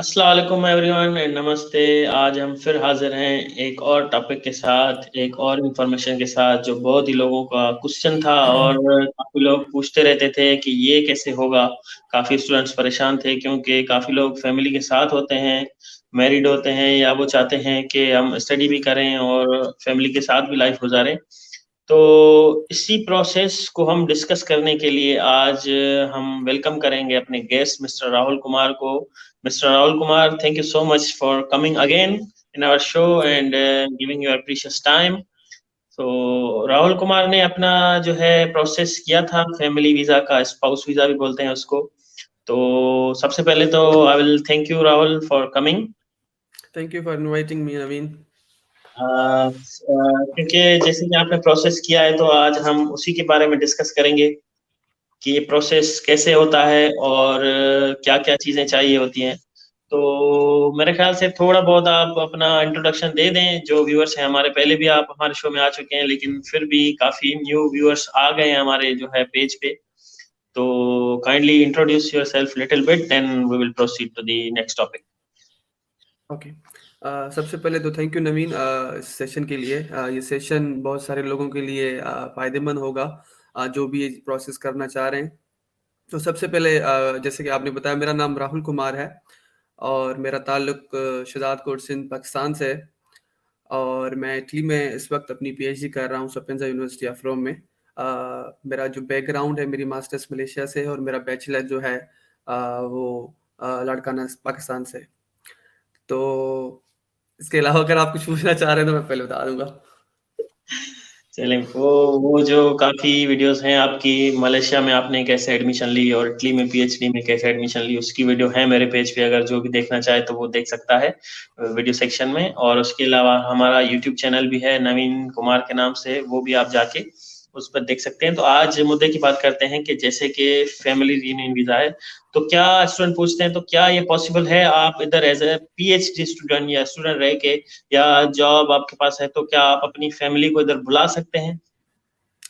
अस्सलाम वालेकुम everyone and नमस्ते। आज हम फिर हाज़िर हैं एक और टॉपिक के साथ, एक और इन्फॉर्मेशन के साथ जो बहुत ही लोगों का क्वेश्चन था और काफ़ी लोग पूछते रहते थे कि ये कैसे होगा? काफ़ी स्टूडेंट्स परेशान थे क्योंकि काफ़ी लोग फैमिली के साथ होते हैं, मैरिड होते हैं या वो चाहते हैं कि हम स्टडी भी करें और फैमिली के साथ भी लाइफ़ गुज़ारें। तो इसी प्रोसेस को हम डिस्कस करने के लिए आज हम वेलकम करेंगे अपने गेस्ट मिस्टर राहुल कुमार को। Mister Rahul Kumar, thank you so much for coming again in our show and giving your precious time. तो राहुल कुमार ने अपना जो है प्रोसेस किया था फैमिली वीज़ा का, स्पाउस वीज़ा भी बोलते हैं उसको। तो सबसे पहले तो I will thank you Rahul for coming. Thank you for inviting me, Naveen. क्योंकि जैसे कि आपने प्रोसेस किया है तो आज हम उसी के बारे में डिस्कस करेंगे कि ये प्रोसेस कैसे होता है और क्या-क्या चीज़ें चाहिए होती हैं। तो मेरे ख़्याल से थोड़ा बहुत आप अपना इंट्रोडक्शन दे दें, जो व्यूअर्स हैं हमारे पहले भी आप हमारे शो में आ चुके हैं, लेकिन फिर भी काफ़ी न्यू व्यूअर्स आ गए हैं हमारे जो है पेज पे। तो kindly introduce yourself little bit then we will proceed to the next topic. Okay. सबसे पहले तो थैंक यू नवीन इस सेशन के लिए। ये सेशन बहुत सारे लोगों के लिए फ़ायदेमंद होगा, जो भी ये प्रोसेस करना चाह रहे हैं। तो सबसे पहले जैसे कि आपने बताया, मेरा नाम राहुल कुमार है और मेरा ताल्लुक शहजादकोट सिंध पाकिस्तान से है। और मैं इटली में इस वक्त अपनी पीएचडी कर रहा हूँ सपिएंजा यूनिवर्सिटी ऑफ रोम में। मेरा जो बैकग्राउंड है, मेरी मास्टर्स मलेशिया से है और मेरा बैचलर जो है वो लाड़काना पाकिस्तान से है। तो इसके अलावा अगर आप कुछ पूछना चाह रहे हैं तो मैं पहले बता दूंगा। चलें, वो जो काफ़ी वीडियोज़ हैं आपकी, मलेशिया में आपने कैसे एडमिशन ली और इटली में पीएचडी में कैसे एडमिशन ली, उसकी वीडियो है मेरे पेज पे, अगर जो भी देखना चाहे तो वो देख सकता है वीडियो सेक्शन में। और उसके अलावा हमारा यूट्यूब चैनल भी है नवीन कुमार के नाम से, वो भी आप जाके उस पर देख सकते हैं। तो आज मुद्दे की बात करते हैं कि जैसे कि फैमिली रीयूनियन वीज़ा है, तो क्या स्टूडेंट पूछते हैं, तो क्या ये पॉसिबल है आप इधर एज़ अ पीएचडी स्टूडेंट या स्टूडेंट रह के या जॉब आपके पास है, तो क्या आप अपनी फैमिली को इधर बुला सकते हैं?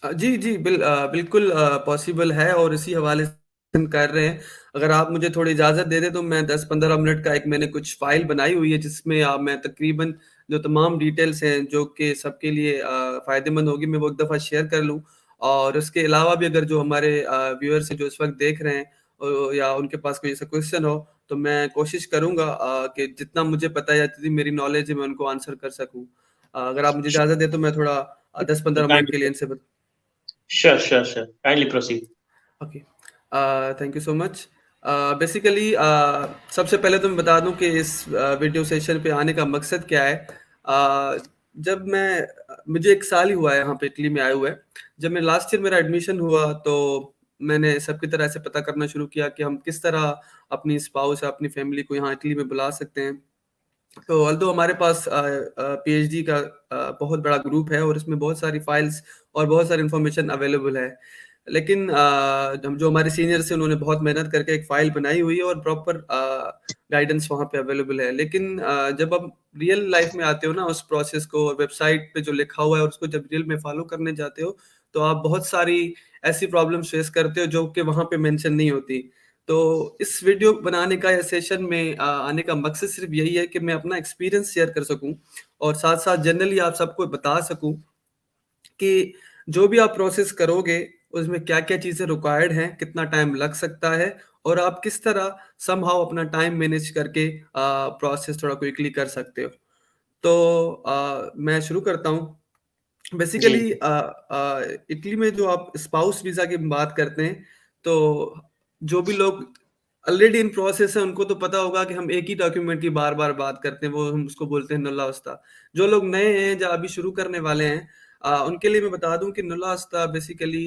जी, जी, बिल्कुल पॉसिबल है और इसी हवाले से हम कर रहे हैं। अगर आप मुझे थोड़ी इजाज़त दे दें तो मैं 10-15 मिनट का एक मैंने कुछ फ़ाइल बनाई हुई है, जिसमें मैं तकरीबन जो तमाम डिटेल्स हैं जो कि सबके लिए फ़ायदेमंद होगी, मैं वो एक दफ़ा शेयर कर लूँ। और उसके अलावा भी अगर जो हमारे व्यूअर्स हैं जो इस वक़्त देख रहे हैं या उनके पास कोई ऐसा क्वेश्चन हो, तो मैं कोशिश करूँगा कि जितना मुझे पता है या जितनी मेरी नॉलेज है मैं उनको आंसर कर सकूँ। अगर आप मुझे इजाज़त दें तो मैं थोड़ा 10-15 मिनट के लिए इनसे sure, kindly proceed. Okay. Thank you so much. Basically सबसे पहले तो मैं बता दूं कि इस वीडियो सेशन पे आने का मकसद क्या है। जब मुझे 1 साल ही हुआ है यहाँ पे इटली में आए हुए। जब मैं लास्ट ईयर मेरा एडमिशन हुआ तो मैंने सबकी तरह से पता करना शुरू किया कि हम किस तरह अपनी स्पाउस या अपनी फैमिली को यहाँ इटली में बुला सकते हैं। तो ऑल्दो हमारे पास पीएचडी का बहुत बड़ा ग्रुप है और इसमें बहुत सारी फाइल्स और बहुत सारी इन्फॉर्मेशन अवेलेबल है। लेकिन हम जो हमारे सीनियर्स हैं उन्होंने बहुत मेहनत करके एक फ़ाइल बनाई हुई है और प्रॉपर गाइडेंस वहाँ पे अवेलेबल है। लेकिन जब आप रियल लाइफ़ में आते हो ना, उस प्रोसेस को और वेबसाइट पे जो लिखा हुआ है और उसको जब रियल में फ़ॉलो करने जाते हो, तो आप बहुत सारी ऐसी प्रॉब्लम्स फेस करते हो जो कि वहाँ पे मेंशन नहीं होती। तो इस वीडियो बनाने का या सेशन में आने का मकसद सिर्फ यही है कि मैं अपना एक्सपीरियंस शेयर कर सकूं और साथ-साथ जनरली आप सबको बता सकूं कि जो भी आप प्रोसेस करोगे, उसमें क्या-क्या चीज़ें रिक्वायर्ड हैं, कितना टाइम लग सकता है और आप किस तरह समहाउ अपना टाइम मैनेज करके प्रोसेस थोड़ा क्विकली कर सकते हो। तो मैं शुरू करता हूँ। जी, बेसिकली इटली में जो आप स्पाउस वीज़ा की बात करते हैं, तो जो भी लोग ऑलरेडी इन प्रोसेस है, उनको तो पता होगा कि हम एक ही डॉक्यूमेंट की बार-बार बात करते हैं, वो हम उसको बोलते हैं नुल्ला अस्ता। जो लोग नए हैं, जो अभी शुरू करने वाले हैं, उनके लिए मैं बता दूँ कि नुल्ला अस्ता बेसिकली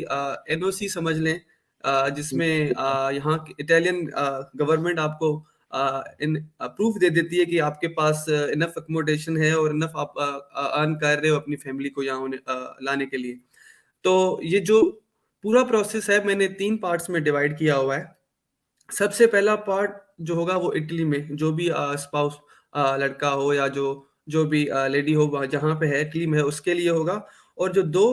एनओसी समझ लें, जिसमें यहाँ की इटालियन गवर्नमेंट आपको इन प्रूफ दे देती है कि आपके पास इनफ अकोमोडेशन है और इनफ आप अर्न कर रहे हो अपनी फैमिली को यहाँ लाने के लिए। तो ये जो पूरा प्रोसेस है मैंने 3 पार्ट्स में डिवाइड किया हुआ है। सबसे पहला पार्ट जो होगा वो इटली में जो भी स्पाउस लड़का हो या जो जो भी लेडी हो जहाँ पे है इटली में है उसके लिए होगा। और जो 2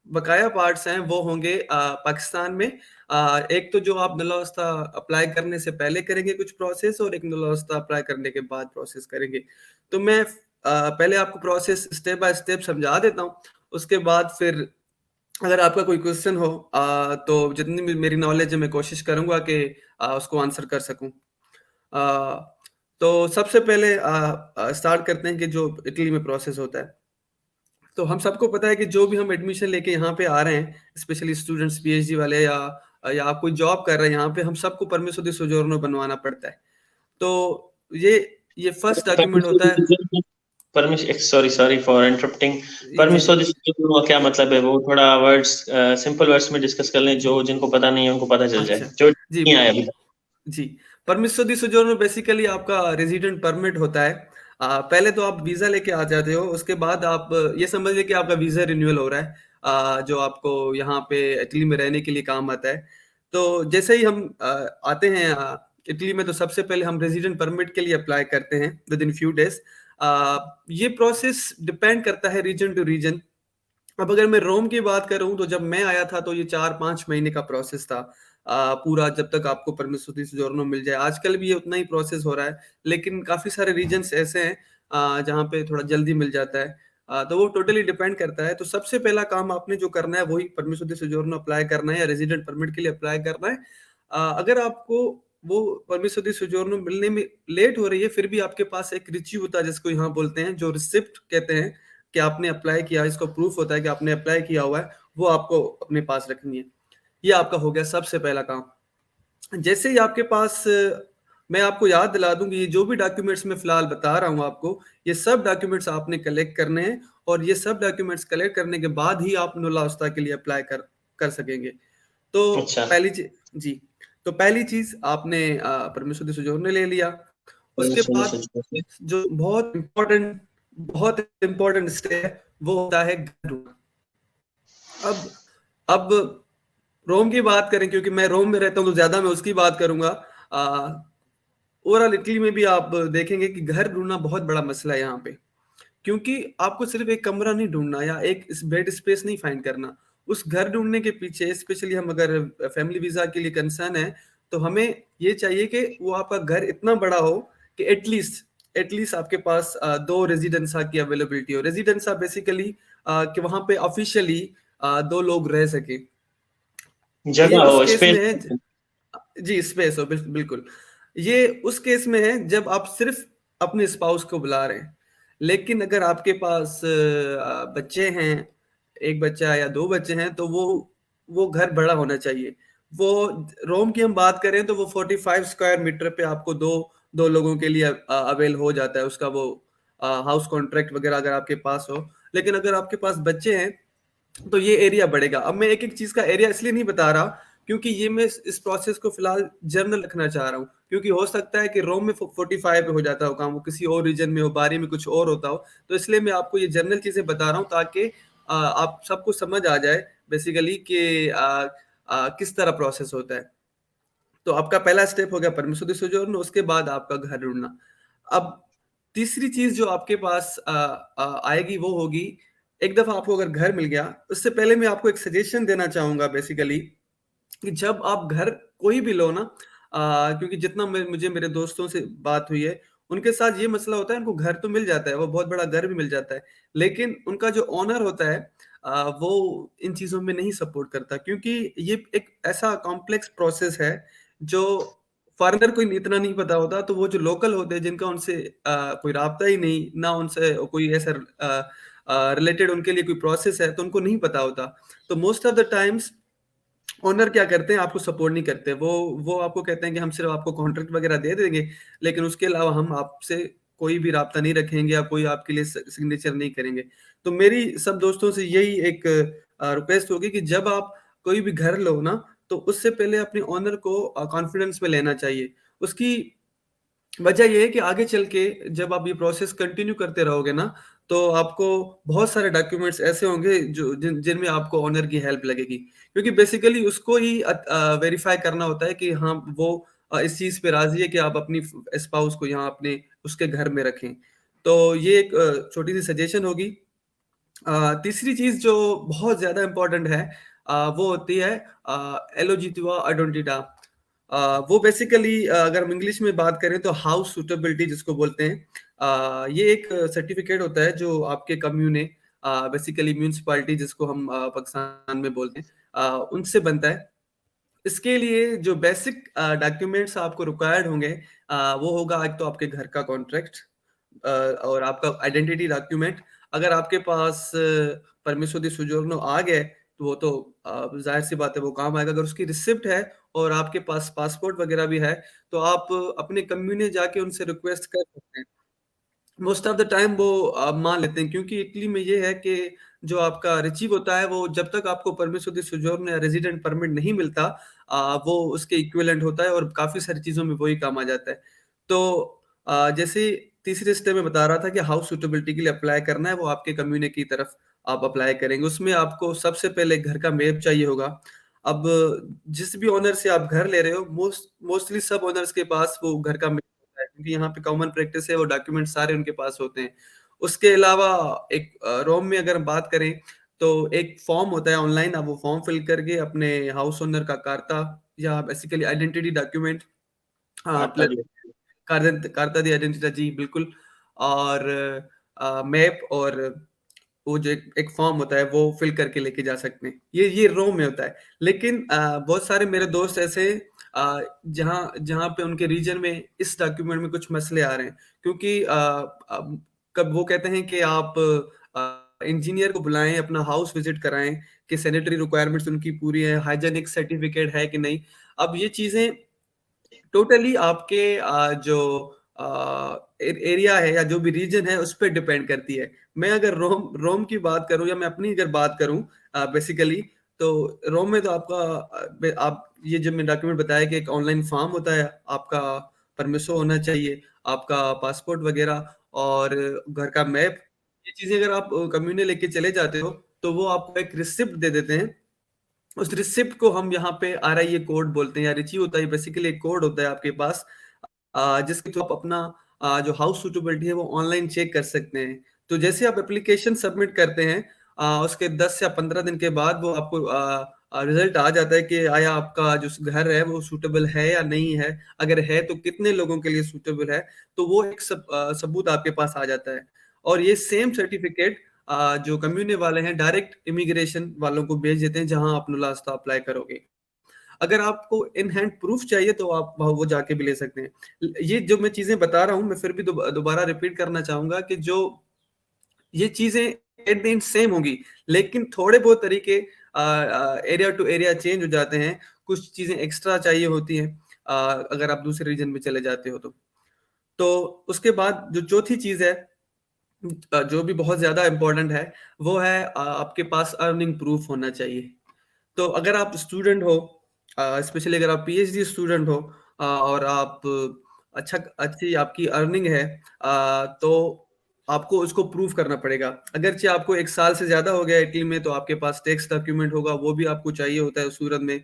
बकाया पार्ट्स हैं वो होंगे पाकिस्तान में। एक तो जो आप नलावस्था अप्लाई करने से पहले करेंगे कुछ प्रोसेस, और एक नलावस्था अप्लाई करने के बाद प्रोसेस करेंगे। तो मैं पहले आपको प्रोसेस स्टेप बाय स्टेप समझा देता हूँ, उसके बाद फिर अगर आपका कोई क्वेश्चन हो तो जितनी भी मेरी नॉलेज है मैं कोशिश करूंगा कि उसको आंसर कर सकूं। तो सबसे पहले स्टार्ट करते हैं कि जो इटली में प्रोसेस होता है। तो हम सबको पता है कि जो भी हम एडमिशन लेके यहाँ पे आ रहे हैं, स्पेशली स्टूडेंट्स पीएचडी वाले या आप कोई जॉब कर रहे हैं यहाँ पे, हम सबको परमिशो दी सोजोर्नो बनवाना पड़ता है। तो ये ये फर्स्ट डॉक्यूमेंट होता है। Sorry sorry for interrupting. जी जी। परमिशो दी सोजोर्नो का क्या मतलब है? वो थोड़ा वर्ड्स सिंपल वर्ड्स में डिस्कस कर लें, जो जिनको पता नहीं है उनको पता चल जाए, अच्छा। जो जी नहीं आया अभी तक। जी। परमिशो दी सोजोर्नो बेसिकली आपका रेजिडेंट परमिट होता है। पहले तो आप वीजा लेके आ जाते हो, उसके बाद आप ये समझ लीजिए कि आपका वीजा रिन्यूअल हो रहा है, जो आपको यहाँ पे इटली में रहने के लिए काम आता है। तो जैसे ही हम आते हैं इटली में, तो सबसे पहले हम रेजिडेंट परमिट के लिए अप्लाई करते हैं विद इन फ्यू डेज। ये प्रोसेस डिपेंड करता है रीजन टू रीजन। अब अगर मैं रोम की बात करूं, तो जब मैं आया था तो ये 4-5 महीने का प्रोसेस था, पूरा, जब तक आपको परमिशन सोजोर्नो मिल जाए। आजकल भी ये उतना ही प्रोसेस हो रहा है, लेकिन काफी सारे रीजन्स ऐसे हैं जहाँ पे थोड़ा जल्दी मिल जाता है। तो वो टोटली डिपेंड करता है। तो सबसे पहला काम आपने जो करना है वही परमिशन सोजोर्नो अप्लाई करना है या रेजिडेंट परमिट के लिए अप्लाई करना है। अगर आपको वो परमिशन सोजोर्नो मिलने में लेट हो रही है, फिर भी आपके पास एक रिची होता है, जिसको यहाँ बोलते हैं, जो रिसिप्ट कहते हैं कि आपने अप्लाई किया, इसको प्रूफ होता है कि आपने अप्लाई किया हुआ है, वो आपको अपने पास रखनी है। ये आपका हो गया सबसे पहला काम। जैसे ही आपके पास मैं आपको याद दिला दूं कि ये जो भी डॉक्यूमेंट्स मैं फिलहाल बता रहा हूँ आपको, ये सब डॉक्यूमेंट्स आपने कलेक्ट करने हैं, और ये सब डॉक्यूमेंट्स कलेक्ट करने के बाद ही आप नुलाउस्ता के लिए अप्लाई कर सकेंगे। तो अच्छा। पहली चीज जी, तो पहली चीज आपने परमिशन सोजोर्नो ले लिया। उसके परमिशन बाद सोजोर्नो। जो बहुत इम्पोर्टेंट स्टेप है, वो होता है घर ढूंढना। अब रोम की बात करें, क्योंकि मैं रोम में रहता हूँ तो ज्यादा मैं उसकी बात करूंगा। ओवरऑल इटली में भी आप देखेंगे कि घर ढूंढना बहुत बड़ा मसला है यहाँ पे, क्योंकि आपको सिर्फ एक कमरा नहीं ढूंढना या एक बेड स्पेस नहीं फाइंड करना। उस घर ढूंढने के पीछे, स्पेशली हम अगर फैमिली वीजा के लिए कंसर्न है, तो हमें ये चाहिए कि वो आपका घर इतना बड़ा हो कि एटलीस्ट आपके पास दो रेजिडेंसा की अवेलेबिलिटी हो। रेजिडेंसा बेसिकली कि वहां पे ऑफिशियली दो लोग रह सके। ये जगह उस हो, केस में स्पेस। है। जी, स्पेस हो, बिल्कुल। ये उस केस में है जब आप सिर्फ अपने स्पाउस को बुला रहे हैं। लेकिन अगर आपके पास बच्चे हैं, एक बच्चा या दो बच्चे हैं, तो वो घर बड़ा होना चाहिए। वो रोम की हम बात करें तो वो 45 स्क्वायर मीटर पे आपको दो दो लोगों के लिए अवेल हो जाता है, उसका वो हाउस कॉन्ट्रैक्ट वगैरह अगर आपके पास हो। लेकिन अगर आपके पास बच्चे हैं, तो ये एरिया बढ़ेगा। अब मैं एक एक चीज का एरिया इसलिए नहीं बता रहा, क्योंकि ये मैं इस प्रोसेस को फिलहाल जर्नल रखना चाह रहा हूँ, क्योंकि हो सकता है कि रोम में 45 पे हो जाता हो काम, वो किसी और रीजन में हो, बारी में कुछ और होता हो। तो इसलिए मैं आपको ये जर्नल चीजें बता रहा हूँ, ताकि आप सबको समझ आ जाए बेसिकली कि किस तरह प्रोसेस होता है। तो आपका पहला स्टेप हो गया परमिशन दी सोजोर्नो, उसके बाद आपका घर ढूंढना। अब तीसरी चीज जो आपके पास आएगी वो होगी, एक दफा आपको अगर घर मिल गया, उससे पहले मैं आपको एक सजेशन देना चाहूंगा बेसिकली, कि जब आप घर कोई भी लो ना, क्योंकि जितना मुझे मेरे दोस्तों से बात हुई है, उनके साथ ये मसला होता है, उनको घर तो मिल जाता है, वो बहुत बड़ा घर भी मिल जाता है, लेकिन उनका जो ओनर होता है वो इन चीजों में नहीं सपोर्ट करता, क्योंकि ये एक ऐसा कॉम्प्लेक्स प्रोसेस है जो फॉरेनर को इतना नहीं पता होता। तो वो जो लोकल होते हैं, जिनका उनसे कोई राब्ता ही नहीं, ना उनसे कोई ऐसा रिलेटेड उनके लिए कोई प्रोसेस है, तो उनको नहीं पता होता। तो most of the times owner क्या करते हैं, आपको सपोर्ट नहीं करते। वो आपको कहते हैं कि हम सिर्फ आपको कॉन्ट्रैक्ट वगैरह दे देंगे, लेकिन उसके अलावा हम आपसे कोई भी राब्ता नहीं रखेंगे या कोई आपके लिए सिग्नेचर नहीं करेंगे। तो मेरी सब दोस्तों से यही एक रिक्वेस्ट होगी कि जब आप कोई भी घर लो ना, तो उससे पहले अपने ओनर को कॉन्फिडेंस में लेना चाहिए। उसकी वजह ये है कि आगे चल के जब आप ये प्रोसेस कंटिन्यू करते रहोगे ना, तो आपको बहुत सारे डॉक्यूमेंट्स ऐसे होंगे जो जिनमें आपको ओनर की हेल्प लगेगी, क्योंकि बेसिकली उसको ही वेरीफाई करना होता है कि हाँ वो इस चीज पे राजी है कि आप अपनी स्पाउस को यहाँ अपने उसके घर में रखें। तो ये एक छोटी सी सजेशन होगी। तीसरी चीज़ जो बहुत ज़्यादा इम्पोर्टेंट है, वो होती है एलोजिटिवा अडोंटिटा। वो बेसिकली अगर हम इंग्लिश में बात करें तो हाउस सूटेबिलिटी जिसको बोलते हैं। ये एक सर्टिफिकेट होता है जो आपके कम्यूने, बेसिकली म्यूनिसिपैलिटी जिसको हम पाकिस्तान में बोलते हैं, उनसे बनता है। इसके लिए जो बेसिक डॉक्यूमेंट्स आपको रिक्वायर्ड होंगे, वो होगा एक तो आपके घर का कॉन्ट्रैक्ट, और आपका आइडेंटिटी डॉक्यूमेंट। अगर आपके पास परमिशो दी सोजोर्नो आ गए तो वो तो जाहिर सी बात है वो काम आएगा। अगर उसकी रिसिप्ट है और आपके पास पासपोर्ट वगैरह भी है तो आप अपने कम्युने जाके उनसे रिक्वेस्ट कर सकते हैं। मोस्ट ऑफ द टाइम वो मान लेते हैं, क्योंकि इटली में ये है कि जो आपका रिसीव होता है वो जब तक आपको परमिशो दी सोजोर्नो या रेजिडेंट परमिट नहीं मिलता, वो उसके इक्विवेलेंट होता है और काफ़ी सारी चीज़ों में वही काम आ जाता है। तो जैसे तीसरे स्टेप में बता रहा था कि हाउस सूटेबिलिटी के लिए अप्लाई करना है, वो आपके कम्युने की तरफ आप अप्लाई करेंगे। उसमें आपको सबसे पहले घर का मैप चाहिए होगा। अब जिस भी ओनर से आप घर ले रहे हो, मोस्टली सब ओनर्स के पास वो घर का मैप होता है, क्योंकि यहाँ पे कॉमन प्रैक्टिस है, वो डॉक्यूमेंट सारे उनके पास होते हैं। उसके अलावा एक रोम में अगर हम बात करें तो एक फॉर्म होता है ऑनलाइन, आप वो फॉर्म फिल करके अपने हाउस ओनर का कार्ता या बेसिकली आइडेंटिटी डॉक्यूमेंट, कार्ता प्लस दिया। कार्ता दी आइडेंटिटी, जी बिल्कुल। और मैप और वो जो एक फॉर्म होता है वो फिल करके लेके जा सकते हैं। ये रोम में होता है। लेकिन बहुत सारे मेरे दोस्त ऐसे जहाँ जहाँ पे उनके रीजन में इस डॉक्यूमेंट में कुछ मसले आ रहे हैं, क्योंकि कब वो कहते हैं कि आप इंजीनियर को बुलाएं, अपना हाउस विजिट कराएं कि सैनिटरी रिक्वायरमेंट्स उनकी पूरी है, हाइजेनिक सर्टिफिकेट है कि नहीं। अब ये चीजें टोटली आपके जो एरिया है या जो भी रीजन है उस पर डिपेंड करती है। मैं अगर रोम रोम की बात करूं या मैं अपनी अगर बात करूं बेसिकली, तो रोम में तो आपका आप ये जो मैं डॉक्यूमेंट बताया कि एक ऑनलाइन फॉर्म होता है, आपका परमिशो होना चाहिए, आपका पासपोर्ट वगैरह और घर का मैप। ये चीजें अगर आप कम्युने लेके चले जाते हो तो वो आपको एक रिसिप्ट दे देते हैं। उस रिसिप्ट को हम यहाँ पे RIA कोड बोलते हैं, या रिची होता है, बेसिकली एक कोड होता है आपके पास, जिसके थ्रू आप अपना जो हाउस सूटेबिलिटी है वो ऑनलाइन चेक कर सकते हैं। तो जैसे आप एप्लीकेशन सबमिट करते हैं, उसके 10 या 15 दिन के बाद वो आपको रिजल्ट आ जाता है कि आया आपका जो घर है वो सूटेबल है या नहीं है। अगर है तो कितने लोगों के लिए सूटेबल है, तो वो एक सबूत आपके पास आ जाता है। और ये सेम सर्टिफिकेट जो कम्युने वाले हैं डायरेक्ट इमिग्रेशन वालों को भेज देते हैं, जहां आप नुलास्ता अप्लाई करोगे। अगर आपको इन हैंड प्रूफ चाहिए तो आप वो जाके भी ले सकते हैं। ये जो मैं चीजें बता रहा हूं, मैं फिर भी दोबारा रिपीट करना चाहूंगा कि जो ये चीजें एट द एंड सेम होंगी, लेकिन थोड़े बहुत तरीके एरिया टू एरिया चेंज हो जाते हैं। कुछ चीजें एक्स्ट्रा चाहिए होती हैं अगर आप दूसरे रीजन में चले जाते हो तो उसके बाद जो चौथी चीज है, जो भी बहुत ज्यादा इंपॉर्टेंट है, वो है आपके पास अर्निंग प्रूफ होना चाहिए। तो अगर आप स्टूडेंट हो, स्पेशली अगर आप PhD स्टूडेंट हो, और आप अच्छी आपकी अर्निंग है, तो आपको उसको प्रूव करना पड़ेगा। अगरचे आपको 1 साल से ज्यादा हो गया इटली में तो आपके पास टैक्स डॉक्यूमेंट होगा, वो भी आपको चाहिए होता है उस सूरत में।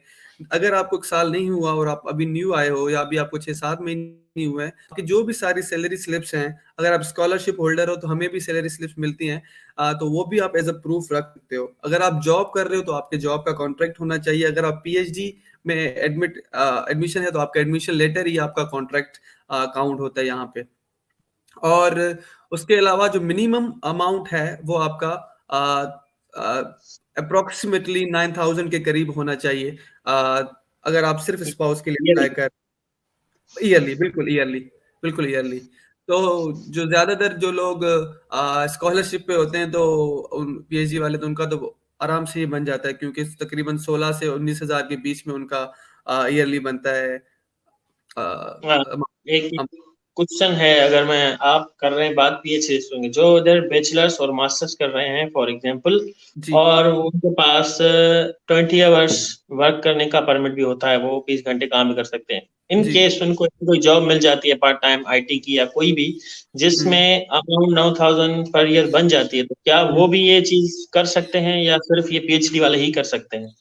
अगर आपको 1 साल नहीं हुआ और आप अभी न्यू आए हो, या अभी आपको 6-7 महीने नहीं हुए हैं, कि जो भी सारी सैलरी स्लिप्स हैं, अगर आप स्कॉलरशिप होल्डर हो तो हमें भी सैलरी स्लिप्स मिलती हैं, तो वो भी आप एज अ प्रूफ रख सकते हो। अगर आप जॉब कर रहे हो तो आपके जॉब का कॉन्ट्रैक्ट होना चाहिए। अगर आप PhD में एडमिशन है तो आपका एडमिशन लेटर ही आपका कॉन्ट्रैक्ट काउंट होता है यहाँ पे। और उसके अलावा जो मिनिमम अमाउंट है वो आपका अप्रोक्सीमेटली 9,000 के करीब होना चाहिए, अगर आप सिर्फ स्पाउस के लिए ये अप्लाई कर। ईयरली, बिल्कुल ईयरली, बिल्कुल ईयरली। तो जो ज्यादातर जो लोग स्कॉलरशिप पे होते हैं तो PhD वाले, तो उनका तो आराम से ही बन जाता है, क्योंकि तकरीबन 16 से 19 हजार के बीच में उनका ईयरली बनता है। हाँ, एक क्वेश्चन है, अगर मैं आप कर रहे हैं बात PhD होंगे जो इधर बैचलर्स और मास्टर्स कर रहे हैं फॉर एग्जांपल, जी और उनके पास 20 आवर्स वर्क करने का परमिट भी होता है, वो 20 घंटे काम भी कर सकते हैं। इन जी। केस उनको कोई जॉब मिल जाती है पार्ट टाइम IT की या कोई भी, हम्म जिसमें अराउंड 9,000 पर ईयर बन जाती है, तो क्या हम्म। वो भी ये चीज कर सकते हैं या सिर्फ ये PhD वाले ही कर सकते हैं?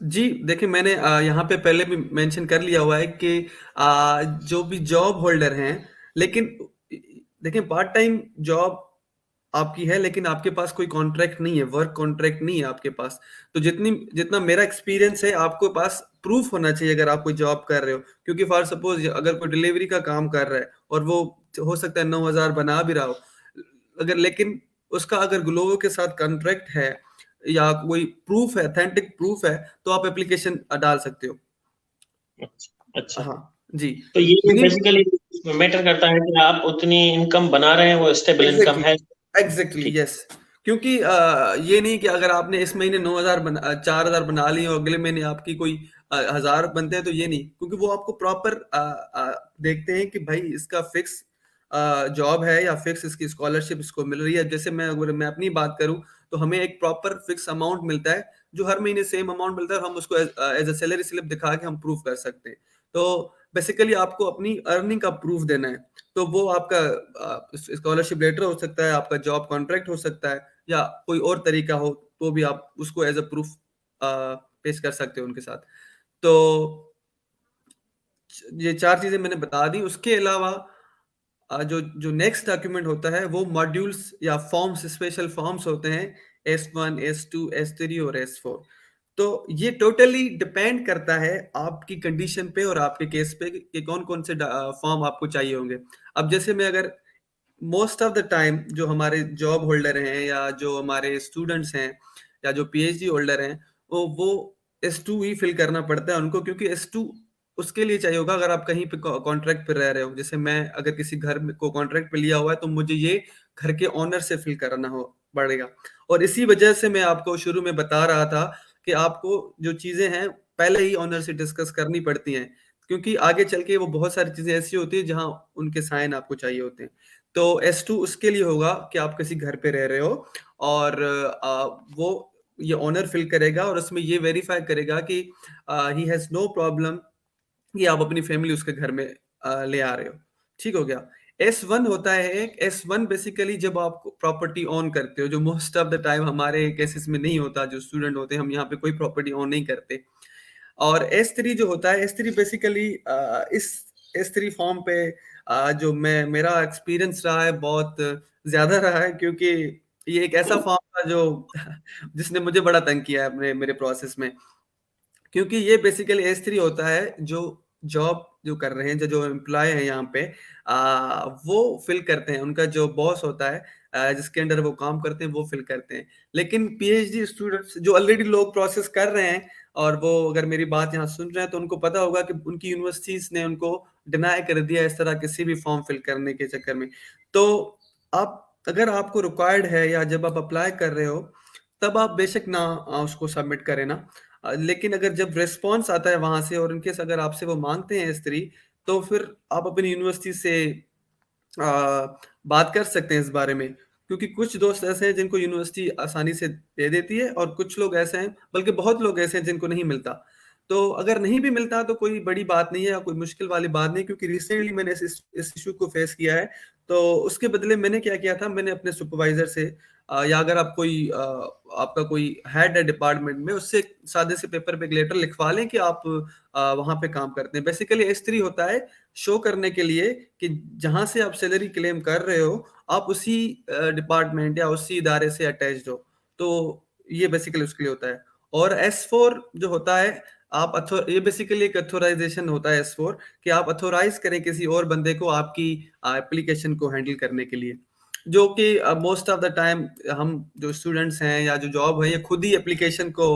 जी देखिए, मैंने यहाँ पे पहले भी मेंशन कर लिया हुआ है कि जो भी जॉब होल्डर हैं, लेकिन देखिए पार्ट टाइम जॉब आपकी है, लेकिन आपके पास कोई कॉन्ट्रैक्ट नहीं है, वर्क कॉन्ट्रैक्ट नहीं है आपके पास। तो जितना मेरा एक्सपीरियंस है, आपके पास प्रूफ होना चाहिए अगर आप कोई जॉब कर रहे हो। क्योंकि फॉर सपोज अगर कोई डिलीवरी का काम कर रहा है और वो हो सकता है 9,000 बना भी रहा हो, अगर लेकिन उसका अगर ग्लोबो के साथ कॉन्ट्रैक्ट है या कोई प्रूफ है, अथेंटिक प्रूफ है, तो आप एप्लीकेशन डाल सकते हो। अच्छा अच्छा। हाँ जी। तो ये मिनिमम बेसिकली मैटर करता है कि आप उतनी इनकम बना रहे हैं, वो स्टेबल इनकम एग्जैक्टली है। एग्जैक्टली ठीक। यस। क्योंकि ये नहीं कि अगर आपने इस महीने 9,000 बना 4,000 बना ली और अगले महीने आपकी कोई 1,000 बनते हैं, तो ये नहीं, क्योंकि वो आपको प्रॉपर देखते हैं कि भाई इसका फिक्स जॉब है या फिक्स इसकी स्कॉलरशिप इसको मिल रही है। जैसे अगर मैं अपनी बात करूं, तो हमें एक प्रॉपर फिक्स अमाउंट मिलता है, जो हर महीने सेम अमाउंट मिलता है, और हम उसको एज अ सैलरी स्लिप दिखा के हम प्रूफ कर सकते हैं। तो बेसिकली आपको अपनी अर्निंग का प्रूफ देना है। तो वो आपका स्कॉलरशिप लेटर हो सकता है, आपका जॉब कॉन्ट्रैक्ट हो सकता है, या कोई और तरीका हो, तो भी आप उसको एज अ प्रूफ पेश कर सकते हो उनके साथ। तो ये 4 चीजें मैंने बता दी। उसके अलावा जो जो नेक्स्ट डॉक्यूमेंट होता है, वो मॉड्यूल्स या फॉर्म्स, स्पेशल फॉर्म्स होते हैं, S1, S2, S3 और S4। तो ये टोटली डिपेंड करता है आपकी कंडीशन पे और आपके केस पे कि कौन कौन से फॉर्म आपको चाहिए होंगे। अब जैसे मैं अगर मोस्ट ऑफ द टाइम जो हमारे जॉब होल्डर हैं या जो हमारे स्टूडेंट्स हैं या जो पीएचडी होल्डर हैं, वो S2 ही फिल करना पड़ता है उनको, क्योंकि S2 उसके लिए चाहिए होगा अगर आप कहीं पे कॉन्ट्रैक्ट पे रह रहे हो। जैसे मैं अगर किसी घर को कॉन्ट्रैक्ट पे लिया हुआ है, तो मुझे ये घर के ओनर से फिल करना हो पड़ेगा। और इसी वजह से मैं आपको शुरू में बता रहा था कि आपको जो चीजें हैं पहले ही ओनर से डिस्कस करनी पड़ती हैं, क्योंकि आगे चल के वो बहुत सारी चीजें ऐसी होती है जहां उनके साइन आपको चाहिए होते हैं। तो S2 उसके लिए होगा कि आप किसी घर पे रह रहे हो, और वो ये ओनर फिल करेगा और उसमें ये वेरीफाई करेगा कि ही हैज नो प्रॉब्लम कि आप अपनी फैमिली उसके घर में ले आ रहे हो। ठीक हो गया। S1 होता है एक S1 बेसिकली जब आप प्रॉपर्टी ओन करते हो, जो मोस्ट ऑफ द टाइम हमारे केसेस में नहीं होता। जो स्टूडेंट होते हैं, हम यहाँ पे कोई प्रॉपर्टी ओन नहीं करते। और S3 जो होता है, S3 बेसिकली इस S3 फॉर्म पे जो मैं मेरा एक्सपीरियंस रहा है, बहुत ज्यादा रहा है, क्योंकि ये एक ऐसा फॉर्म था जो जिसने मुझे बड़ा तंग किया है अपने मेरे प्रोसेस में। क्योंकि ये बेसिकली S3 होता है जो जॉब जो कर रहे हैं, जो एम्प्लॉय है यहाँ पे, वो फिल करते हैं। उनका जो बॉस होता है, जिसके अंडर वो काम करते हैं, वो फिल करते हैं। लेकिन पीएचडी स्टूडेंट्स जो ऑलरेडी लोग प्रोसेस कर रहे हैं, और वो अगर मेरी बात यहाँ सुन रहे हैं, तो उनको पता होगा कि उनकी यूनिवर्सिटीज ने उनको डिनाई कर दिया इस तरह किसी भी फॉर्म फिल करने के चक्कर में। तो आप अगर आपको रिक्वायर्ड है या जब आप अप्लाई कर रहे हो, तब आप बेशक ना उसको सबमिट करें ना। लेकिन अगर जब रिस्पॉन्स आता है वहां से, और इनकेस अगर आपसे वो मांगते हैं S3, तो फिर आप अपनी यूनिवर्सिटी से बात कर सकते हैं इस बारे में। क्योंकि कुछ दोस्त ऐसे हैं जिनको यूनिवर्सिटी आसानी से दे देती है, और कुछ लोग ऐसे हैं, बल्कि बहुत लोग ऐसे हैं जिनको नहीं मिलता। तो अगर नहीं भी मिलता तो कोई बड़ी बात नहीं है, या कोई मुश्किल वाली बात नहीं, क्योंकि रिसेंटली मैंने इस इशू को फेस किया है। तो उसके बदले मैंने क्या किया था, मैंने अपने सुपरवाइजर से या अगर आप कोई आपका कोई हेड है डिपार्टमेंट में, उससे एक सादे से पेपर पे एक लेटर लिखवा लें कि आप वहां पे काम करते हैं। बेसिकली S3 होता है शो करने के लिए कि जहां से आप सैलरी क्लेम कर रहे हो, आप उसी डिपार्टमेंट या उसी इदारे से अटैच्ड हो। तो ये बेसिकली उसके लिए होता है। और S4 जो होता है, ये बेसिकली एक अथोराइजेशन होता है S4, कि आप अथोराइज करें किसी और बंदे को आपकी एप्लीकेशन को हैंडल करने के लिए। जो कि मोस्ट ऑफ द टाइम हम जो स्टूडेंट्स हैं या जो जॉब है, ये खुद ही एप्लीकेशन को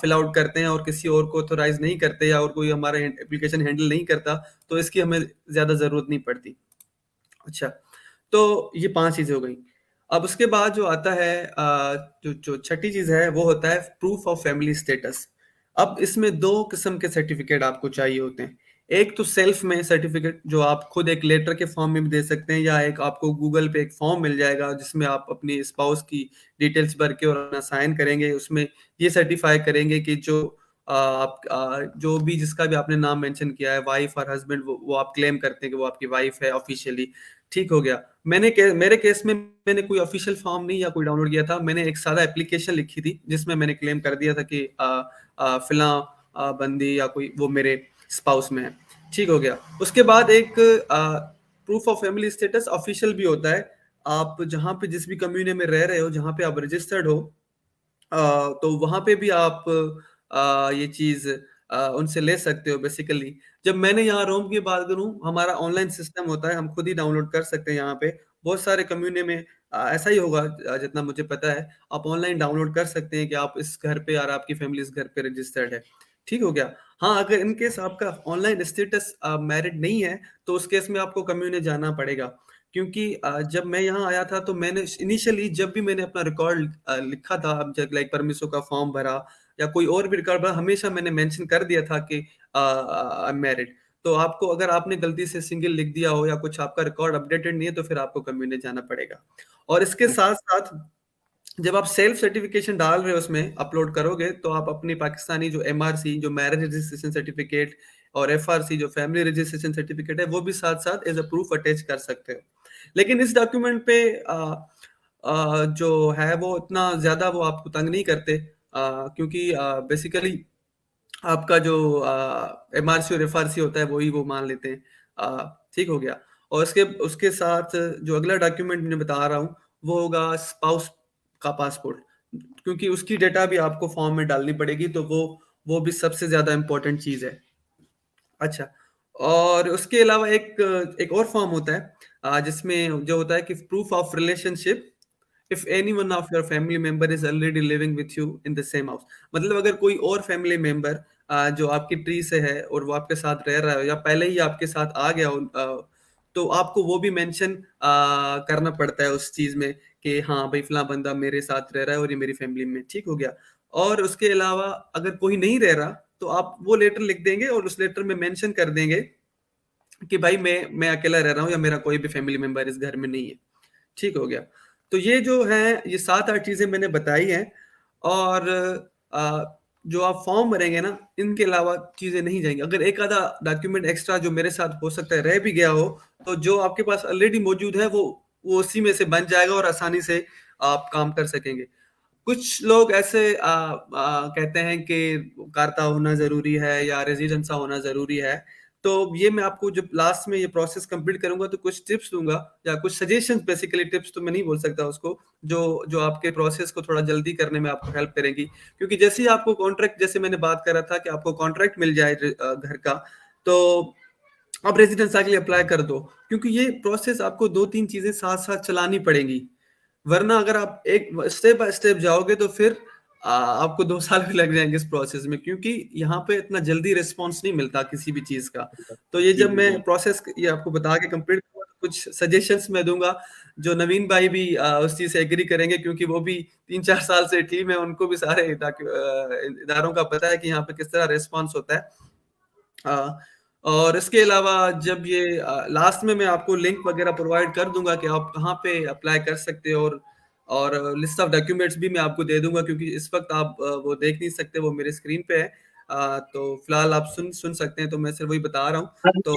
फिल आउट करते हैं और किसी और को ऑथोराइज नहीं करते, या और कोई हमारा एप्लीकेशन हैंडल नहीं करता, तो इसकी हमें ज्यादा जरूरत नहीं पड़ती। अच्छा, तो ये 5 चीजें हो गई। अब उसके बाद जो आता है, जो जो छठी चीज है, वो होता है प्रूफ ऑफ फैमिली स्टेटस। अब इसमें 2 किस्म के सर्टिफिकेट आपको चाहिए होते हैं। एक तो सेल्फ में सर्टिफिकेट, जो आप खुद एक लेटर के फॉर्म में भी दे सकते हैं, या एक आपको गूगल पे एक फॉर्म मिल जाएगा जिसमें आप अपनी स्पाउस की डिटेल्स भर के और अपना साइन करेंगे। उसमें ये सर्टिफाई करेंगे कि जो आप जो भी जिसका भी आपने नाम मेंशन किया है, वाइफ और हस्बैंड, वो आप क्लेम करते हैं कि वो आपकी वाइफ है ऑफिशियली। ठीक हो गया। मेरे केस में मैंने कोई ऑफिशियल फॉर्म नहीं या कोई डाउनलोड किया था। मैंने एक सादा एप्लीकेशन लिखी थी जिसमें मैंने क्लेम कर दिया था कि फिला बंदी या कोई वो मेरे स्पाउस में है। ठीक हो गया। उसके बाद एक proof of family status official भी होता है। आप जहाँ पे जिस भी कम्युनिटी में रह रहे हो, जहाँ पे आप रजिस्टर्ड हो, तो वहाँ पे भी आप ये चीज़ उनसे ले सकते हो बेसिकली। जब मैंने यहाँ रोम की बात करूँ, हमारा ऑनलाइन सिस्टम होता है, हम खुद ही डाउनलोड कर सकते हैं यहाँ पे। बहुत सारे कम्युनिटी में ऐसा ही होगा, जितना मुझे पता है। आप ऑनलाइन डाउनलोड कर सकते हैं कि आप इस घर पे और आपकी फैमिली इस घर पे रजिस्टर्ड है। ठीक हो गया? हाँ, अगर इन केस आपका ऑनलाइन स्टेटस मैरिड नहीं है, तो उस केस में आपको कम्युनिटी जाना पड़ेगा। क्योंकि जब मैं यहाँ आया था तो मैंने इनिशियली जब भी मैंने अपना रिकॉर्ड लिखा था, जब लाइक परमिशन का फॉर्म भरा या कोई और भी रिकॉर्ड भरा, हमेशा मैंने मेंशन कर दिया था कि आई एम मैरिड। तो आपको अगर आपने गलती से सिंगल लिख दिया हो या कुछ आपका रिकॉर्ड अपडेटेड नहीं है, तो फिर आपको कम्युनिटी जाना पड़ेगा। और इसके साथ साथ जब आप सेल्फ सर्टिफिकेशन डाल रहे हो, उसमें अपलोड करोगे, तो आप अपनी पाकिस्तानी जो एमआरसी, जो मैरिज रजिस्ट्रेशन सर्टिफिकेट, और एफआरसी जो फैमिली रजिस्ट्रेशन सर्टिफिकेट है, वो भी साथ साथ एज अ प्रूफ अटैच कर सकते हो। लेकिन इस डॉक्यूमेंट पे जो है वो इतना ज्यादा वो आपको तंग नहीं करते, क्योंकि बेसिकली आपका जो एमआरसी और एफआरसी होता है वही वो मान लेते हैं। ठीक हो गया? और उसके उसके साथ जो अगला डॉक्यूमेंट मैं बता रहा हूँ, वो होगा स्पाउस का पासपोर्ट, क्योंकि उसकी डेटा भी आपको फॉर्म में डालनी पड़ेगी, तो वो भी सबसे ज्यादा इंपॉर्टेंट चीज है। अच्छा, और उसके अलावा एक एक और फॉर्म होता है, जिसमें जो होता है कि proof of relationship, if any one of your family member is already living with you in the same house. मतलब अगर कोई और फैमिली मेंबर जो आपकी ट्री से है और वो आपके साथ रह रहा है या पहले ही आपके साथ आ गया हो, तो आपको वो भी मेंशन करना पड़ता है उस चीज में कि हाँ भाई फला बंदा मेरे साथ रह रहा है और ये मेरी फैमिली में। ठीक हो गया? और उसके अलावा अगर कोई नहीं रह रहा, तो आप वो लेटर लिख देंगे और उस लेटर में मेंशन कर देंगे कि भाई मैं अकेला रह रहा हूँ या मेरा कोई भी फैमिली मेंबर इस घर में नहीं है। ठीक हो गया? तो ये जो है, ये 7-8 चीजें मैंने बताई हैं। और आ, जो आप फॉर्म भरेंगे ना, इनके अलावा चीजें नहीं जाएंगी। अगर एक आधा डॉक्यूमेंट एक्स्ट्रा जो मेरे साथ हो सकता है रह भी गया हो, तो जो आपके पास ऑलरेडी मौजूद है वो उसी में से बन जाएगा और आसानी से आप काम कर सकेंगे। कुछ लोग ऐसे कहते हैं कि कारता होना जरूरी है या रेजिडेंसा होना जरूरी है। तो ये मैं आपको जब लास्ट में ये प्रोसेस कंप्लीट करूंगा तो कुछ टिप्स दूंगा या कुछ सजेशंस, बेसिकली टिप्स तो मैं नहीं बोल सकता उसको, जो जो आपके प्रोसेस को थोड़ा जल्दी करने में आपको हेल्प करेगी। क्योंकि जैसे ही आपको कॉन्ट्रैक्ट, जैसे मैंने बात करा था कि आपको कॉन्ट्रैक्ट मिल जाए घर का, तो आप रेजिडेंसा के लिए अप्लाई कर दो। क्योंकि ये प्रोसेस आपको 2-3 चीजें साथ साथ चलानी पड़ेगी, वरना अगर आप एक स्टेप बाय स्टेप जाओगे तो फिर आपको 2 साल भी लग जाएंगे इस प्रोसेस में, क्योंकि यहाँ पे इतना जल्दी रिस्पॉन्स नहीं मिलता किसी भी चीज का। तो ये जी, जब मैं प्रोसेस ये आपको बता के कंप्लीट करूंगा, तो कुछ सजेशंस मैं दूंगा जो नवीन भाई भी उस चीज से एग्री करेंगे, क्योंकि वो भी 3-4 साल से टीम है, उनको भी सारे इदारों का पता है कि यहाँ पे किस तरह रिस्पॉन्स होता है। हाँ, और इसके अलावा जब ये लास्ट में मैं आपको लिंक वगैरह प्रोवाइड कर दूंगा कि आप कहाँ पे अप्लाई कर सकते हो, और लिस्ट ऑफ डॉक्यूमेंट्स भी मैं आपको दे दूंगा, क्योंकि इस वक्त आप वो देख नहीं सकते, वो मेरे स्क्रीन पे है। तो फिलहाल आप सुन सुन सकते हैं, तो मैं सिर्फ वही बता रहा हूँ। तो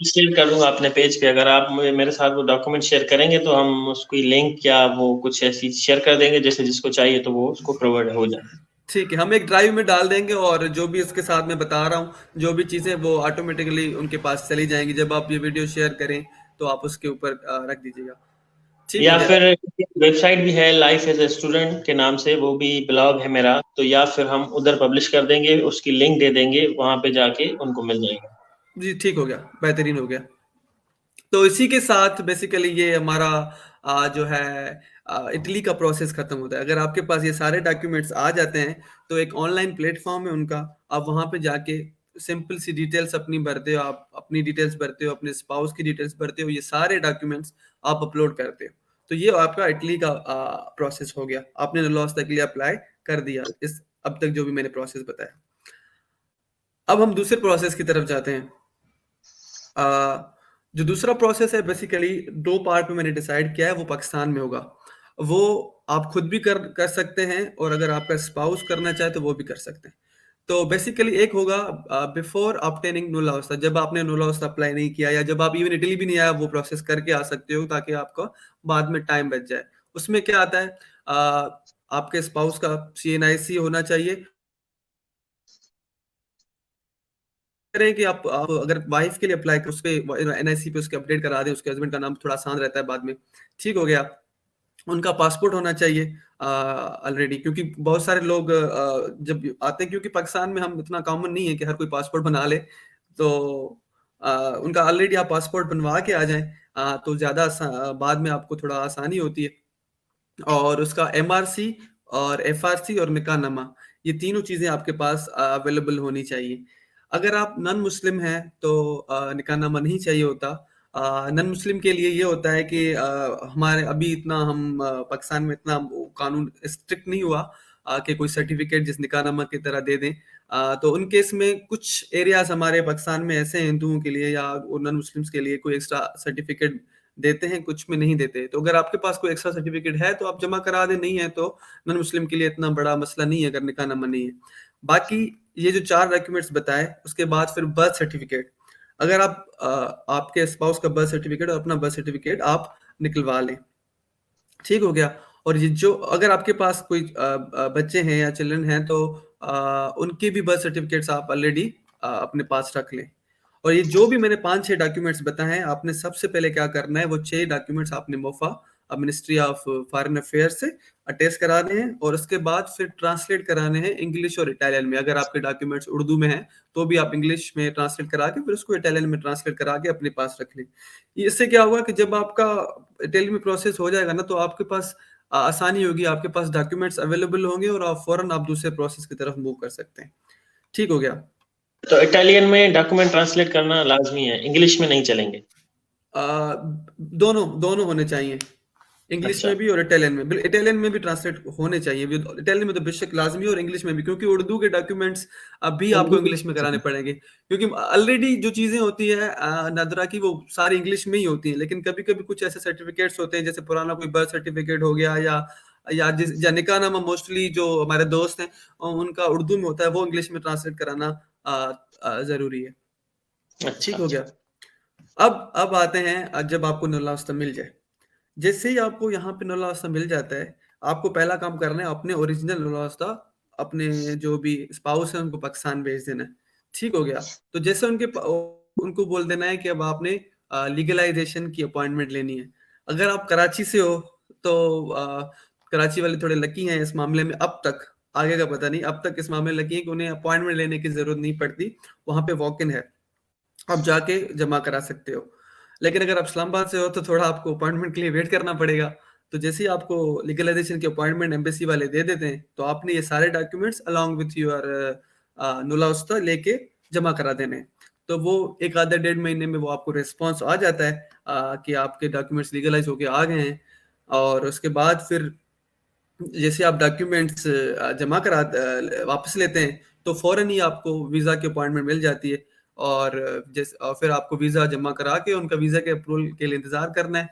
शेयर कर दूंगा अपने पेज पे। अगर आप मेरे साथ वो डॉक्यूमेंट शेयर करेंगे तो हम उसकी लिंक या वो कुछ ऐसी शेयर कर देंगे, जैसे जिसको चाहिए तो वो उसको प्रोवाइड हो जाए। ठीक है, हम एक ड्राइव में डाल देंगे, और जो भी इसके साथ मैं बता रहा हूँ, जो भी चीजें वो ऑटोमेटिकली उनके पास चली जाएंगी। जब आप ये वीडियो शेयर करें तो आप उसके ऊपर रख दीजिएगा। ठीक हो या गया? फिर वेबसाइट भी है लाइफ एज ए स्टूडेंट के नाम से, वो भी ब्लॉग है मेरा, तो या फिर हम उधर पब्लिश कर देंगे, उसकी लिंक दे देंगे, वहां पे जाके उनको मिल जाएगा। जी, ठीक हो गया, बेहतरीन हो गया। तो इसी के साथ बेसिकली ये हमारा जो है इटली का प्रोसेस खत्म होता है। अगर आपके पास ये सारे डॉक्यूमेंट्स आ जाते हैं, तो एक ऑनलाइन प्लेटफॉर्म है उनका, आप वहां पे जाके सिंपल सी डिटेल्स अपनी भरते हो, आप अपनी डिटेल्स भरते हो, अपने स्पाउस की डिटेल्स भरते हो, ये सारे डॉक्यूमेंट्स आप अपलोड करते हो। तो ये आपका इटली का प्रोसेस हो गया, आपने लॉस तक के लिए अप्लाई कर दिया, इस अब तक जो भी मैंने प्रोसेस बताया। अब हम दूसरे प्रोसेस की तरफ जाते हैं। जो दूसरा प्रोसेस है, बेसिकली 2 पार्ट में मैंने डिसाइड किया है, वो पाकिस्तान में होगा। वो आप खुद भी कर कर सकते हैं, और अगर आपका स्पाउस करना चाहे तो वो भी कर सकते हैं। तो बेसिकली एक होगा बिफोर ऑब्टेनिंग नुला उस्ता, जब आपने नुला उस्ता अप्लाई नहीं किया, या जब आप इवन इटली भी नहीं आया, वो प्रोसेस करके आ सकते हो, ताकि आपका बाद में टाइम बच जाए। उसमें क्या आता है, आपके स्पाउस का CNIC होना चाहिए, करें कि आप अगर वाइफ के लिए अप्लाई कर, उस पे एनआईसी पे उसके अपडेट करा दें, उसके हस्बैंड का नाम थोड़ा आसान रहता है बाद में, ठीक हो गया। उनका पासपोर्ट होना चाहिए ऑलरेडी, क्योंकि बहुत सारे लोग जब आते हैं, क्योंकि पाकिस्तान में हम इतना कॉमन नहीं है कि हर कोई पासपोर्ट बना ले, तो उनका ऑलरेडी आप पासपोर्ट बनवा के आ जाएं, तो ज़्यादा बाद में आपको थोड़ा आसानी होती है। और उसका एमआरसी और एफआरसी और निकाहनामा, ये तीनों चीज़ें आपके पास अवेलेबल होनी चाहिए। अगर आप नॉन मुस्लिम हैं तो निकाहनामा नहीं चाहिए होता। नॉन मुस्लिम के लिए ये होता है कि हमारे अभी इतना हम पाकिस्तान में इतना कानून स्ट्रिक्ट नहीं हुआ कि कोई सर्टिफिकेट जिस निकाहनामा की तरह दे दें। तो उन केस में कुछ एरियाज हमारे पाकिस्तान में ऐसे हैं हिंदुओं के लिए या नॉन मुस्लिम्स के लिए कोई एक्स्ट्रा सर्टिफिकेट देते हैं, कुछ में नहीं देते। तो अगर आपके पास कोई एक्स्ट्रा सर्टिफिकेट है तो आप जमा करा दें, नहीं है तो नॉन मुस्लिम के लिए इतना बड़ा मसला नहीं है अगर निकाहनामा नहीं है। बाकी ये जो 4 डॉक्यूमेंट्स बताए, उसके बाद फिर बर्थ सर्टिफिकेट। अगर आप आपके स्पाउस का बर्थ सर्टिफिकेट और अपना बर्थ सर्टिफिकेट आप निकलवा लें, ठीक हो गया। और ये जो अगर आपके पास कोई बच्चे हैं या चिल्ड्रन हैं तो उनके भी बर्थ सर्टिफिकेट्स आप ऑलरेडी अपने पास रख लें। और ये जो भी मैंने 5-6 डॉक्यूमेंट्स बताए हैं, आपने सबसे पहले क्या करना है, वो 6 डॉक्यूमेंट्स आपने MOFA ministry of foreign affairs से अटैच कराने हैं, और उसके बाद फिर ट्रांसलेट कराने हैं इंग्लिश और इटालियन में। अगर आपके डॉक्यूमेंट्स उर्दू में हैं तो भी आप इंग्लिश में ट्रांसलेट करा के फिर उसको इटालियन में ट्रांसलेट करा के अपने पास रख लें। इससे क्या होगा कि जब आपका इटालियन में प्रोसेस हो जाएगा ना, तो आपके पास आसानी होगी, आपके पास डॉक्यूमेंट्स अवेलेबल होंगे और आप फौरन आप दूसरे प्रोसेस की तरफ मूव कर सकते हैं। ठीक हो गया। तो इटालियन में डॉक्यूमेंट ट्रांसलेट करना लाजमी है, इंग्लिश में नहीं चलेंगे? दोनों दोनों होने चाहिए, इंग्लिश अच्छा। में भी और इटालियन में भी। इटालियन में भी ट्रांसलेट होने चाहिए, इटालियन में तो बेशक लाजमी है, और इंग्लिश में भी, क्योंकि उर्दू के डॉक्यूमेंट्स अभी आपको इंग्लिश में कराने पड़ेंगे, क्योंकि ऑलरेडी जो चीजें होती है नादरा की, वो सारी इंग्लिश में ही होती हैं। लेकिन कभी कभी कुछ ऐसे सर्टिफिकेट्स होते हैं, जैसे पुराना कोई बर्थ सर्टिफिकेट हो गया या निकाहनामा, मोस्टली जो हमारे दोस्त हैं उनका उर्दू में होता है, वो इंग्लिश में ट्रांसलेट कराना जरूरी है। अच्छा ठीक हो अच्छा। गया। अब आते हैं, जब आपको नुल्ला वास्ता मिल जाए, जैसे ही आपको यहाँ पे नुल्ला वास्ता मिल जाता है, आपको पहला काम करना है अपने ओरिजिनल नुल्ला वास्ता अपने जो भी स्पाउस है उनको पाकिस्तान भेज देना है। ठीक हो गया। तो जैसे उनको बोल देना है कि अब आपने लीगलाइजेशन की अपॉइंटमेंट लेनी है। अगर आप कराची से हो तो कराची वाले थोड़े लकी हैं इस मामले में, अब तक, आगे का पता नहीं, अब तक इस मामले में लकी है कि उन्हें अपॉइंटमेंट लेने की जरूरत नहीं पड़ती, वहां पे वॉक इन है, आप जाके जमा करा सकते हो। लेकिन अगर आप इस्लामाबाद से हो तो थोड़ा आपको अपॉइंटमेंट के लिए वेट करना पड़ेगा। तो जैसे ही आपको लीगलाइजेशन की अपॉइंटमेंट एम्बेसी वाले दे देते हैं, तो आपने ये सारे डॉक्यूमेंट्स अलोंग विथ योर नुला उस्ता लेके जमा करा देने हैं। तो वो एक आधा 1.5 महीने में वो आपको रिस्पॉन्स आ जाता है कि आपके डॉक्यूमेंट्स लीगलाइज होके आ गए हैं। और उसके बाद फिर जैसे आप डॉक्यूमेंट्स जमा करा वापस लेते हैं, तो फौरन ही आपको वीज़ा की अपॉइंटमेंट मिल जाती है। और और फिर आपको वीज़ा जमा करा के उनका वीज़ा के अप्रूवल के लिए इंतज़ार करना है,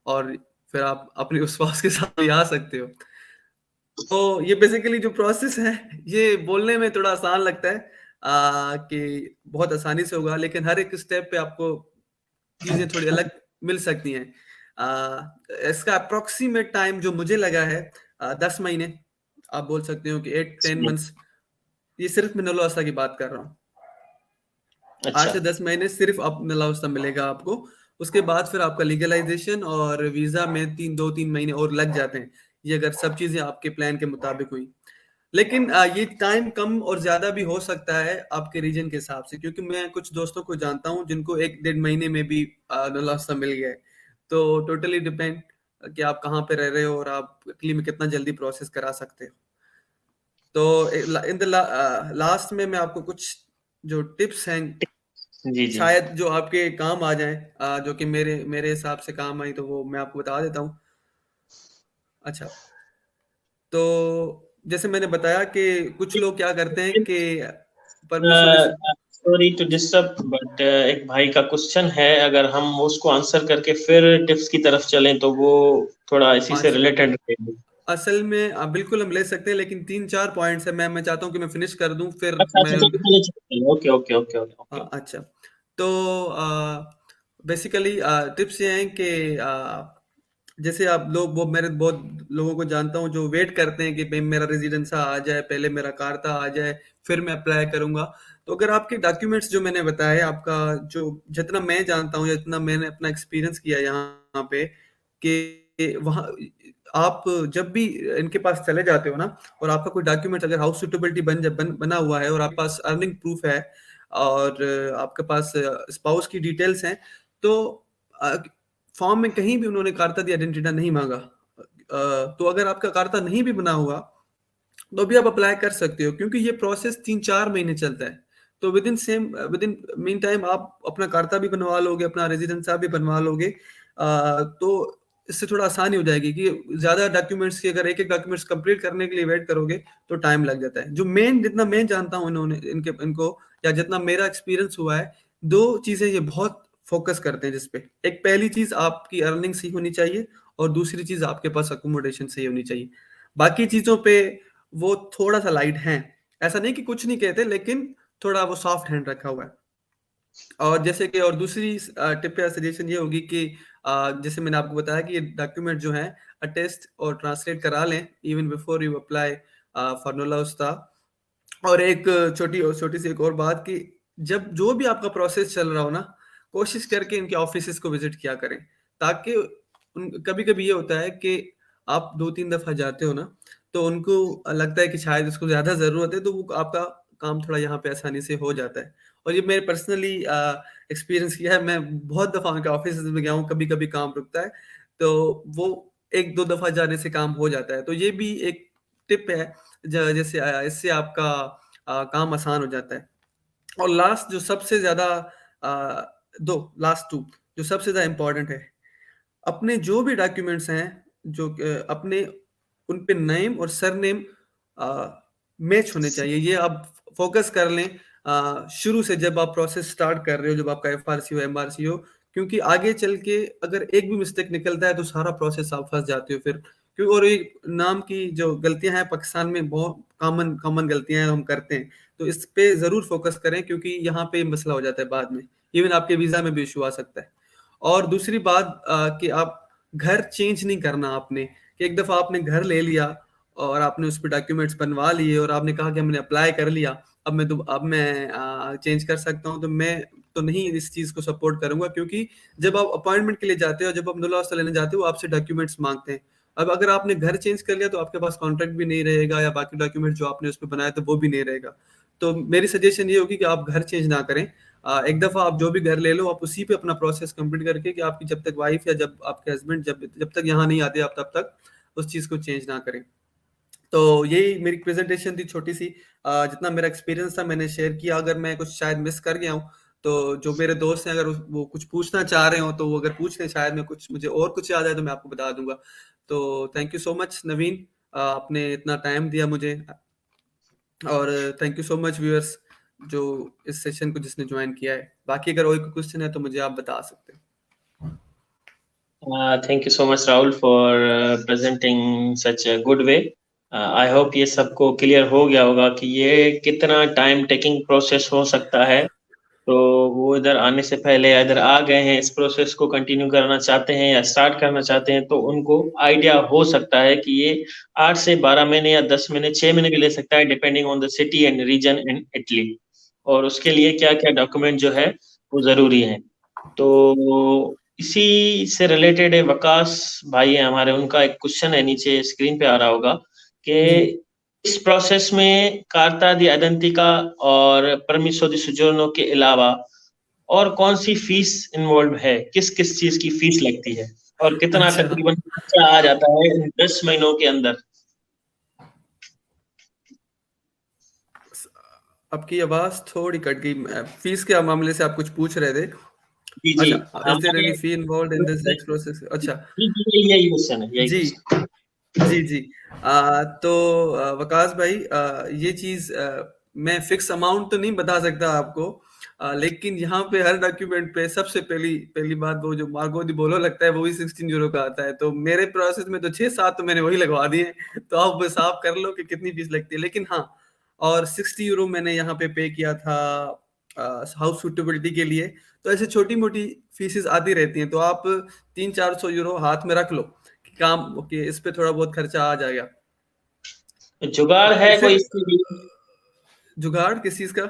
और फिर आप अपने उस पास के साथ भी आ सकते हो। तो ये बेसिकली जो प्रोसेस है, ये बोलने में थोड़ा आसान लगता है कि बहुत आसानी से होगा, लेकिन हर एक स्टेप पे आपको चीज़ें थोड़ी अलग मिल सकती हैं। इसका अप्रॉक्सीमेट टाइम जो मुझे लगा है 10 महीने, आप बोल सकते हो कि 8-10 मंथ्स। ये सिर्फ मैं नलवास्ता की बात कर रहा हूँ। 8 अच्छा। से 10 महीने सिर्फ आप नलवास्ता मिलेगा आपको। उसके बाद फिर आपका लीगलाइजेशन और वीजा में 2-3 महीने और लग जाते हैं, ये अगर सब चीजें आपके प्लान के मुताबिक हुई। लेकिन ये टाइम कम और ज्यादा भी हो सकता है आपके रीजन के हिसाब से, क्योंकि मैं कुछ दोस्तों को जानता हूँ जिनको 1-1.5 महीने में भी नलवास्ता मिल गया है। तो टोटली डिपेंड कि आप कहाँ पे रह रहे हो और आप इटली में कितना जल्दी प्रोसेस करा सकते हो। तो इन द लास्ट में मैं आपको कुछ जो टिप्स हैं, जी जी। शायद जो आपके काम आ जाएं, जो कि मेरे मेरे हिसाब से काम आई, तो वो मैं आपको बता देता हूँ। अच्छा, तो जैसे मैंने बताया कि कुछ लोग क्या करते हैं कि permit solicit. Sorry to disturb, but एक भाई का क्वेश्चन है, अगर हम उसको आंसर करके फिर टिप्स की तरफ चलें तो वो थोड़ा इसी से अच्छा, रिलेटेड रहेगी। असल में बिल्कुल हम ले सकते हैं, लेकिन 3-4 पॉइंट्स है, मैं चाहता हूँ कि मैं फिनिश कर दूं फिर अच्छा अच्छा, मैं। चलो चलो चलो, okay okay okay okay okay. अच्छा, तो बेसिकली टिप्स ये हैं कि जैसे आप लोग, वो मेरे बहुत लोगों को जानता हूँ जो वेट करते हैं कि भाई मेरा रेजिडेंस आ जाए, पहले मेरा कार्ता आ जाए, फिर मैं अप्लाई करूंगा। तो अगर आपके डॉक्यूमेंट्स जो मैंने बताए, आपका जो, जितना मैं जानता हूँ, जितना मैंने अपना एक्सपीरियंस किया यहाँ पे, कि वहाँ आप जब भी इनके पास चले जाते हो ना, और आपका कोई डॉक्यूमेंट अगर हाउस सुटेबिलिटी बना हुआ है, और आपके पास अर्निंग प्रूफ है, और आपके पास स्पाउस की डिटेल्स हैं, तो फॉर्म में कहीं भी उन्होंने कार्ता दी आइडेंटिटी नहीं मांगा, तो अगर आपका कार्ता नहीं भी बना हुआ तो भी आप अप्लाई कर सकते हो, क्योंकि ये प्रोसेस 3-4 महीने चलता है। तो विद इन मीन टाइम आप अपना कार्ता भी बनवा लोगे, अपना रेजिडेंस भी बनवा लोगे। तो इससे थोड़ा आसानी हो जाएगी कि ज्यादा डॉक्यूमेंट्स की, अगर एक एक डॉक्यूमेंट्स कंप्लीट करने के लिए वेट करोगे तो टाइम लग जाता है। जो मेन, जितना मैं जानता हूँ इन्होंने इनको, या जितना मेरा एक्सपीरियंस हुआ है, दो चीजें ये बहुत फोकस करते हैं जिसपे। एक, पहली चीज आपकी अर्निंग सही होनी चाहिए, और दूसरी चीज आपके पास अकोमोडेशन सही होनी चाहिए। बाकी चीजों पे वो थोड़ा सा लाइट है, ऐसा नहीं कि कुछ नहीं कहते, लेकिन थोड़ा वो सॉफ्ट हैंड रखा हुआ है। और जैसे कि, और दूसरी टिप या सजेशन ये होगी कि जैसे मैंने आपको बताया कि ये डॉक्यूमेंट जो है अटेस्ट और ट्रांसलेट करा लें even before you apply for नोला उस्ता। और एक छोटी छोटी सी एक और बात, कि जब जो भी आपका प्रोसेस चल रहा हो ना, कोशिश करके इनके ऑफिसेस को विजिट किया करें, ताकि कभी कभी ये होता है कि आप 2-3 दफा जाते हो ना, तो उनको लगता है कि शायद उसको ज्यादा जरूरत है, तो वो आपका काम थोड़ा यहाँ पे आसानी से हो जाता है। और ये मेरे पर्सनली एक्सपीरियंस किया है, मैं बहुत दफा उनके ऑफिस में गया हूँ, कभी कभी काम रुकता है, तो वो 1-2 दफा जाने से काम हो जाता है। तो ये भी एक टिप है, जैसे इससे आपका काम आसान हो जाता है। और लास्ट जो सबसे ज्यादा, दो लास्ट टू जो सबसे ज्यादा इंपॉर्टेंट है, अपने जो भी डॉक्यूमेंट्स हैं, जो अपने उन पे नेम और सरनेम मैच होने चाहिए, ये आप फोकस कर लें शुरू से, जब आप प्रोसेस स्टार्ट कर रहे हो, जब आपका एफआरसी हो, एमआरसी हो। क्योंकि आगे चल के अगर एक भी मिस्टेक निकलता है तो सारा प्रोसेस आप फंस जाते हो फिर। क्योंकि और ये नाम की जो गलतियां हैं पाकिस्तान में, बहुत कॉमन कॉमन गलतियां हैं हम करते हैं, तो इस पे जरूर फोकस करें, क्योंकि यहाँ पे मसला हो जाता है बाद में, इवन आपके वीजा में भी इशू आ सकता है। और दूसरी बात, कि आप घर चेंज नहीं करना आपने, कि एक दफा आपने घर ले लिया और आपने उस पर डॉक्यूमेंट्स बनवा लिए, और आपने कहा कि हमने अप्लाई कर लिया, अब मैं चेंज कर सकता हूँ, तो मैं तो नहीं इस चीज को सपोर्ट करूंगा। क्योंकि जब आप अपॉइंटमेंट के लिए जाते हो, जब आप अब्दुल्ला लेने जाते हो, आपसे डॉक्यूमेंट्स मांगते हैं। अब अगर आपने घर चेंज कर लिया तो आपके पास कॉन्ट्रैक्ट भी नहीं रहेगा, या बाकी डॉक्यूमेंट जो आपने उस पर बनाया तो वो भी नहीं रहेगा। तो मेरी सजेशन ये होगी कि आप घर चेंज ना करें। एक दफा आप जो भी घर ले लो, आप उसी पे अपना प्रोसेस कंप्लीट करके, कि आपकी जब तक वाइफ या जब आपके हस्बैंड जब जब तक यहाँ नहीं आते, आप तब तक उस चीज को चेंज ना करें। तो यही मेरी प्रेजेंटेशन थी छोटी सी। जितना मेरा एक्सपीरियंस था मैंने शेयर किया। अगर मैं कुछ शायद मिस कर गया हूँ, तो जो मेरे दोस्त हैं, अगर वो कुछ पूछना चाह रहे हो तो वो अगर पूछ लें, शायद मैं कुछ, मुझे और कुछ याद है तो मैं आपको बता दूंगा। तो थैंक यू सो मच नवीन, आपने इतना टाइम दिया मुझे। और thank you so much viewers, जो इस सेशन को जिसने ज्वाइन किया है। बाकी अगर और कोई क्वेश्चन है तो मुझे आप बता सकते हैं। Thank you so much Rahul for presenting such a good way. I hope ये सबको क्लियर हो गया होगा कि ये कितना टाइम टेकिंग प्रोसेस हो सकता है। तो वो इधर आने से पहले इधर आ गए हैं, इस प्रोसेस को कंटिन्यू करना चाहते हैं या स्टार्ट करना चाहते हैं, तो उनको आइडिया हो सकता है कि ये 8 से 12 महीने या 10 महीने 6 महीने भी ले सकता है, depending on the city and region in Italy. और उसके लिए क्या क्या डॉक्यूमेंट जो है वो जरूरी है। तो इसी से रिलेटेड है, वकास भाई है हमारे, उनका एक क्वेश्चन है, नीचे स्क्रीन पे आ रहा होगा कि जी। इस प्रोसेस में कार्ता दी आइडेंटिका और परमिसो दी सोजोर्नो के अलावा और कौन सी फीस इन्वॉल्व है, किस किस चीज की फीस लगती है, और कितना अच्छा, तकरीबन खर्चा आ जाता है इन 10 महीनों के अंदर। आपकी आवाज थोड़ी कट गई। फीस के मामले से आप कुछ पूछ रहे थे। जी जी। अच्छा, इज देयर हमारे any fee involved in this next process? अच्छा। जी जी, यही क्वेश्चन है, यही जी क्वेश्चन। जी जी। तो वकास भाई, ये चीज मैं फिक्स अमाउंट तो नहीं बता सकता आपको, लेकिन यहाँ पे हर डॉक्यूमेंट पे सबसे पहली पहली बात, वो जो मार्गो दी बोलो लगता है वो ही 16 यूरो का आता है। तो मेरे प्रोसेस में तो 6-7 तो मैंने वही लगवा दिए हैं। तो आप बस आप कर लो कि कितनी फीस लगती है। लेकिन हाँ, और 60 यूरो मैंने यहाँ पे किया था हाउस सुटेबिलिटी के लिए। तो ऐसे छोटी मोटी फीसेस आती रहती हैं, तो आप 300-400 यूरो हाथ में रख लो काम ओके, इस पे थोड़ा बहुत खर्चा आ जाएगा। जुगाड़ है इससे कोई इसके लिए? जुगाड़ किस चीज का?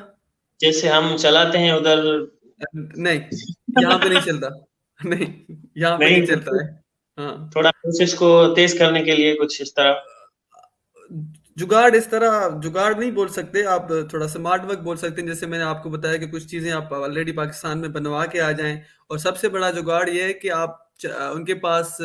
जैसे हम चलाते हैं उधर। नहीं, यहाँ पे नहीं चलता। नहीं, यहाँ पे नहीं नहीं तो चलता है। हाँ, थोड़ा प्रोसेस को तेज करने के लिए कुछ इस तरह। जुगाड़ इस तरह जुगाड़ नहीं बोल सकते आप, थोड़ा स्मार्ट वर्क बोल सकते हैं। जैसे मैंने आपको बताया कि कुछ चीजें आप ऑलरेडी पाकिस्तान में बनवा के आ जाएं। और सबसे बड़ा जुगाड़ ये है कि आप उनके पास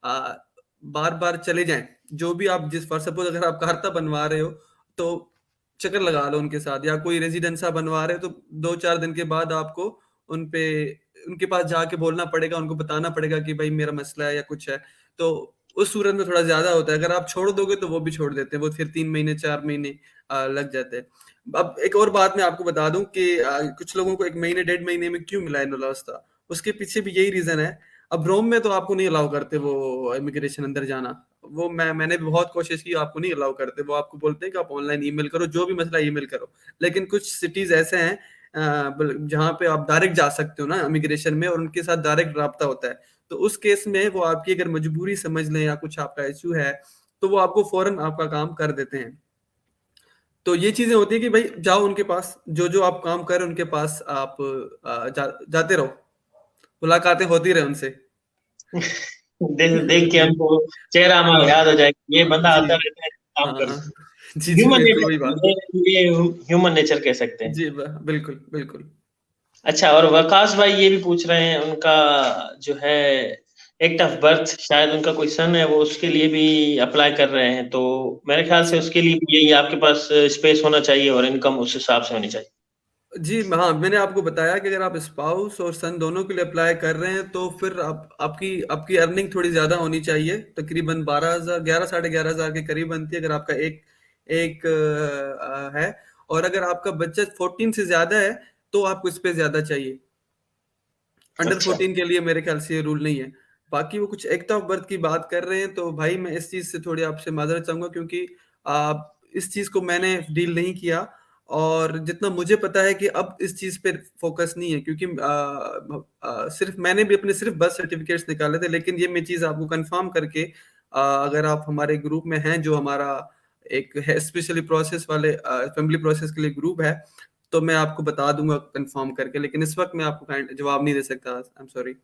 बार बार चले जाएं। जो भी आप जिस फॉर सपोज अगर आप कारता बनवा रहे हो तो चक्कर लगा लो उनके साथ, या कोई रेजिडेंसा बनवा रहे हो तो 2-4 दिन के बाद आपको उन पे उनके पास जाके बोलना पड़ेगा, उनको बताना पड़ेगा कि भाई मेरा मसला है या कुछ है। तो उस सूरत में थोड़ा ज्यादा होता है। अगर आप छोड़ दोगे तो वो भी छोड़ देते हैं, वो फिर 3 महीने 4 महीने लग जाते हैं। अब एक और बात मैं आपको बता दूं कि कुछ लोगों को 1 महीने 1.5 महीने में क्यों मिला है नुलास्ता, उसके पीछे भी यही रीजन है। अब रोम में तो आपको नहीं अलाउ करते वो इमिग्रेशन अंदर जाना। वो मैंने भी बहुत कोशिश की, आपको नहीं अलाउ करते। वो आपको बोलते हैं कि आप ऑनलाइन ईमेल करो, जो भी मसला ईमेल करो। लेकिन कुछ सिटीज ऐसे हैं जहाँ पे आप डायरेक्ट जा सकते हो ना इमिग्रेशन में, और उनके साथ डायरेक्ट राब्ता होता है। तो उस केस में वो आपकी अगर मजबूरी समझ लें या कुछ आपका इशू है, तो वो आपको फौरन आपका काम कर देते हैं। तो ये चीजें होती है कि भाई जाओ उनके पास, जो जो आप काम कर रहे हैं उनके पास आप जाते रहो, मुलाकातें होती रहे उनसे। देख देख के हमको चेहरा हमारा याद हाँ हो जाए कि ये बंदा जी, आता रहता है काम हाँ कर। हाँ, जी जी, ह्यूमन बिल्कुल वही बात। नेचर, ये ह्यूमन नेचर कह सकते हैं। जी बिल्कुल बिल्कुल। अच्छा, और वकास भाई ये भी पूछ रहे हैं, उनका जो है एक्ट ऑफ बर्थ, शायद उनका कोई सन है, वो उसके लिए भी अप्लाई कर रहे हैं। तो मेरे ख्याल से उसके लिए भी यही आपके पास स्पेस होना चाहिए और इनकम उस हिसाब से होनी चाहिए। जी हाँ, मैंने आपको बताया कि अगर आप स्पाउस और सन दोनों के लिए अप्लाई कर रहे हैं तो फिर आपकी आपकी अर्निंग थोड़ी ज्यादा होनी चाहिए। तकरीबन 12,000 11 साढ़े 11 हजार के करीब बनती है अगर आपका एक एक है। और अगर आपका बजट 14 से ज्यादा है तो आपको इस पे ज्यादा चाहिए। अंडर अच्छा। 14 के लिए मेरे ख्याल से ये रूल नहीं है। बाकी वो कुछ एक्ट ऑफ बर्थ की बात कर रहे हैं, तो भाई मैं इस चीज से थोड़ी आपसे माजरत चाहूंगा, क्योंकि इस चीज को मैंने डील नहीं किया। और जितना मुझे पता है कि अब इस चीज पे फोकस नहीं है, क्योंकि सिर्फ मैंने भी अपने सिर्फ बर्थ सर्टिफिकेट्स निकाले थे। लेकिन ये मैं चीज आपको कंफर्म करके अगर आप हमारे ग्रुप में हैं, जो हमारा एक है स्पेशली प्रोसेस वाले फैमिली प्रोसेस के लिए ग्रुप है, तो मैं आपको बता दूंगा कंफर्म करके। लेकिन इस वक्त मैं आपको जवाब नहीं दे सकता, आई एम सॉरी।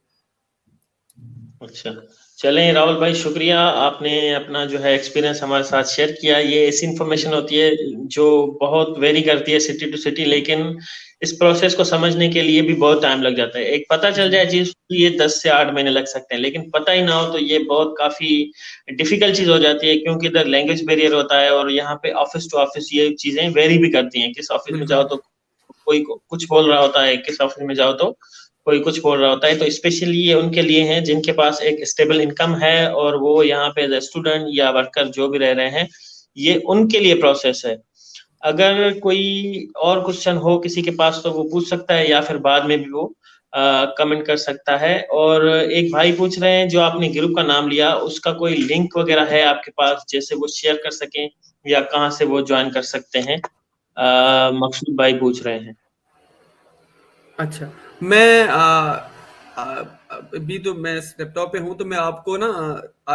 अच्छा, चलें राहुल भाई, शुक्रिया, आपने अपना जो है एक्सपीरियंस हमारे साथ शेयर किया। ये ऐसी इंफॉर्मेशन होती है जो बहुत वेरी करती है सिटी टू सिटी, लेकिन इस प्रोसेस को समझने के लिए भी बहुत टाइम लग जाता है। एक पता चल जी जाए चीज, ये 10 से 8 महीने लग सकते हैं, लेकिन पता ही ना हो तो ये बहुत काफी डिफिकल्ट चीज हो जाती है, क्योंकि इधर लैंग्वेज बैरियर होता है और यहाँ पे ऑफिस टू ऑफिस ये चीजें वेरी भी करती हैं। किस ऑफिस में जाओ बिल्कुल। तो कोई कुछ बोल रहा होता है, किस ऑफिस में जाओ तो कोई कुछ बोल रहा होता है। तो स्पेशली ये उनके लिए हैं जिनके पास एक स्टेबल इनकम है और वो यहाँ पे एज स्टूडेंट या वर्कर जो भी रह रहे हैं, ये उनके लिए प्रोसेस है। अगर कोई और क्वेश्चन हो किसी के पास तो वो पूछ सकता है, या फिर बाद में भी वो कमेंट कर सकता है। और एक भाई पूछ रहे हैं, जो आपने ग्रुप का नाम लिया उसका कोई लिंक वगैरह है आपके पास, जैसे वो शेयर कर सकें, या कहाँ से वो ज्वाइन कर सकते हैं? मकसूद भाई पूछ रहे हैं। अच्छा, मैं अभी तो मैं लैपटॉप पे हूँ, तो मैं आपको ना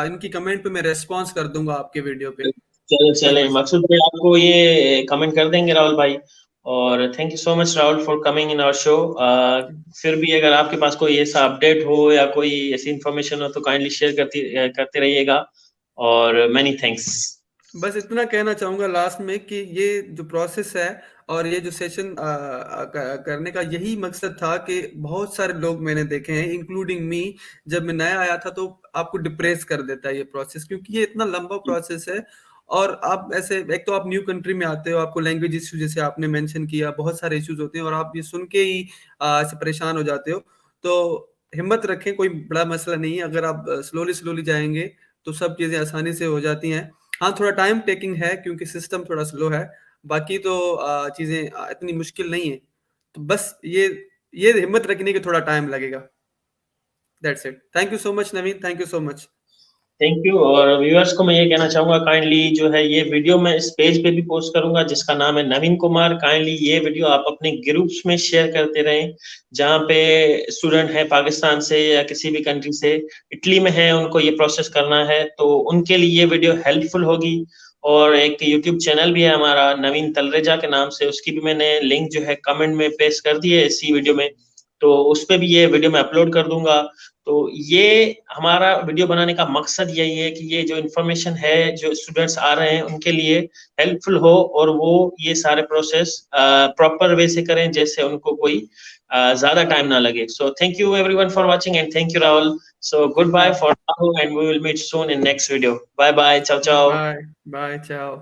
इनकी कमेंट पे मैं रेस्पॉन्स कर दूंगा आपके वीडियो पे। चले कोई चले, मसला। मकसूद भाई आपको ये कमेंट कर देंगे राहुल भाई। और thank you so much Rahul for coming in our show. फिर भी अगर आपके पास कोई ऐसा अपडेट हो या कोई ऐसी इंफॉर्मेशन हो तो काइंडली शेयर करते रहिएगा। और मैनी थैंक्स। बस इतना कहना चाहूंगा लास्ट में कि ये जो प्रोसेस है और ये जो सेशन करने का यही मकसद था कि बहुत सारे लोग मैंने देखे हैं इंक्लूडिंग मी, जब मैं नया आया था तो आपको डिप्रेस कर देता है ये प्रोसेस, क्योंकि ये इतना लंबा प्रोसेस है। और आप ऐसे एक तो आप न्यू कंट्री में आते हो, आपको लैंग्वेज इश्यू जैसे आपने मेंशन किया, बहुत सारे इश्यूज होते हैं, और आप ये सुन के ही ऐसे परेशान हो जाते हो। तो हिम्मत रखें, कोई बड़ा मसला नहीं है। अगर आप स्लोली स्लोली जाएंगे तो सब चीजें आसानी से हो जाती हैं। हाँ, थोड़ा टाइम टेकिंग है क्योंकि सिस्टम थोड़ा स्लो है। बाकी तो चीजें इतनी मुश्किल नहीं है। तो बस ये हिम्मत रखने के थोड़ा टाइम लगेगा। That's it. Thank you so much Naveen, thank you so much. Thank you. और व्यूअर्स को मैं ये कहना चाहूंगा, काइंडली जो है ये वीडियो मैं इस पेज पे भी पोस्ट करूंगा जिसका नाम है नवीन कुमार। काइंडली ये वीडियो आप अपने ग्रुप्स में शेयर करते रहें, जहाँ पे स्टूडेंट है पाकिस्तान से या किसी भी कंट्री से, इटली में है, उनको ये प्रोसेस करना है, तो उनके लिए ये वीडियो हेल्पफुल होगी। और एक यूट्यूब चैनल भी है हमारा नवीन तलरेजा के नाम से, उसकी भी मैंने लिंक जो है कमेंट में पेस्ट कर दी है इसी वीडियो में, तो उस पे भी ये वीडियो मैं अपलोड कर दूंगा। तो ये हमारा वीडियो बनाने का मकसद यही है कि ये जो इन्फॉर्मेशन है, जो स्टूडेंट्स आ रहे हैं उनके लिए हेल्पफुल हो, और वो ये सारे प्रोसेस प्रॉपर वे से करें, जैसे उनको कोई ज्यादा टाइम ना लगे। So thank you everyone for watching, and thank you Rahul. So good bye for now, and we will meet soon in next video. Bye bye, ciao ciao. Bye bye, चाओ।